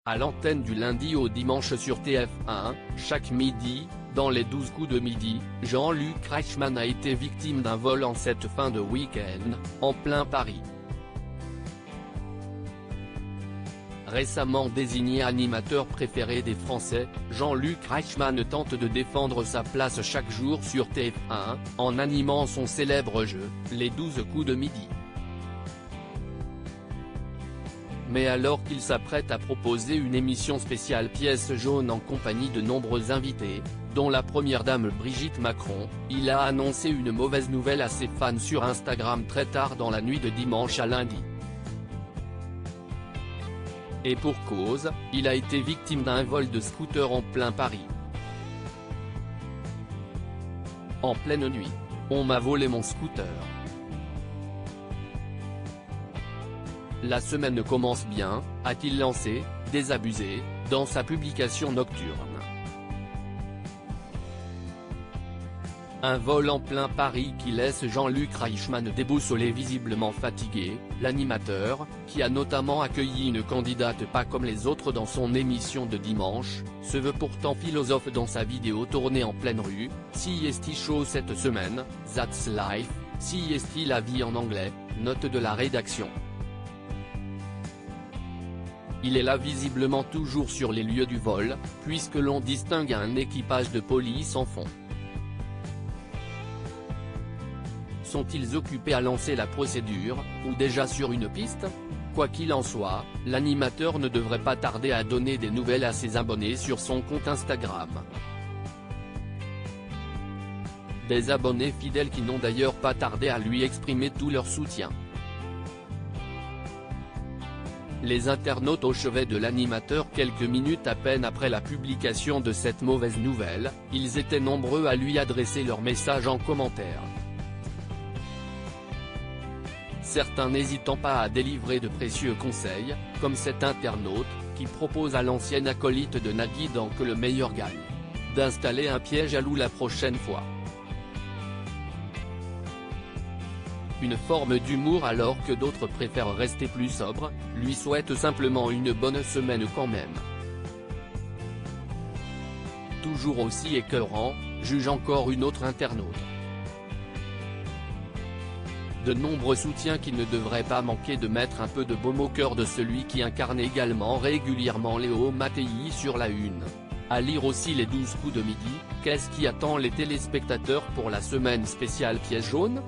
À l'antenne du lundi au dimanche sur TF1, chaque midi, dans les 12 coups de midi, Jean-Luc Reichmann a été victime d'un vol en cette fin de week-end, en plein Paris. Récemment désigné animateur préféré des Français, Jean-Luc Reichmann tente de défendre sa place chaque jour sur TF1, en animant son célèbre jeu, les 12 coups de midi. Mais alors qu'il s'apprête à proposer une émission spéciale pièce jaune en compagnie de nombreux invités, dont la première dame Brigitte Macron, il a annoncé une mauvaise nouvelle à ses fans sur Instagram très tard dans la nuit de dimanche à lundi. Et pour cause, il a été victime d'un vol de scooter en plein Paris. En pleine nuit, on m'a volé mon scooter. La semaine commence bien, a-t-il lancé, désabusé, dans sa publication nocturne. Un vol en plein Paris qui laisse Jean-Luc Reichmann déboussolé, visiblement fatigué. L'animateur, qui a notamment accueilli une candidate pas comme les autres dans son émission de dimanche, se veut pourtant philosophe dans sa vidéo tournée en pleine rue. CST Show cette semaine, That's Life, CST la vie en anglais, note de la rédaction. Il est là visiblement toujours sur les lieux du vol, puisque l'on distingue un équipage de police en fond. Sont-ils occupés à lancer la procédure, ou déjà sur une piste? Quoi qu'il en soit, l'animateur ne devrait pas tarder à donner des nouvelles à ses abonnés sur son compte Instagram. Des abonnés fidèles qui n'ont d'ailleurs pas tardé à lui exprimer tout leur soutien. Les internautes au chevet de l'animateur quelques minutes à peine après la publication de cette mauvaise nouvelle, ils étaient nombreux à lui adresser leurs messages en commentaire. Certains n'hésitant pas à délivrer de précieux conseils, comme cet internaute, qui propose à l'ancienne acolyte de Nagui dans Que le meilleur gagne, d'installer un piège à loup la prochaine fois. Une forme d'humour alors que d'autres préfèrent rester plus sobres, lui souhaitent simplement une bonne semaine quand même. Toujours aussi écœurant, juge encore une autre internaute. De nombreux soutiens qui ne devraient pas manquer de mettre un peu de baume au cœur de celui qui incarne également régulièrement Léo Mattei sur la une. À lire aussi les 12 coups de midi, qu'est-ce qui attend les téléspectateurs pour la semaine spéciale pièce jaune ?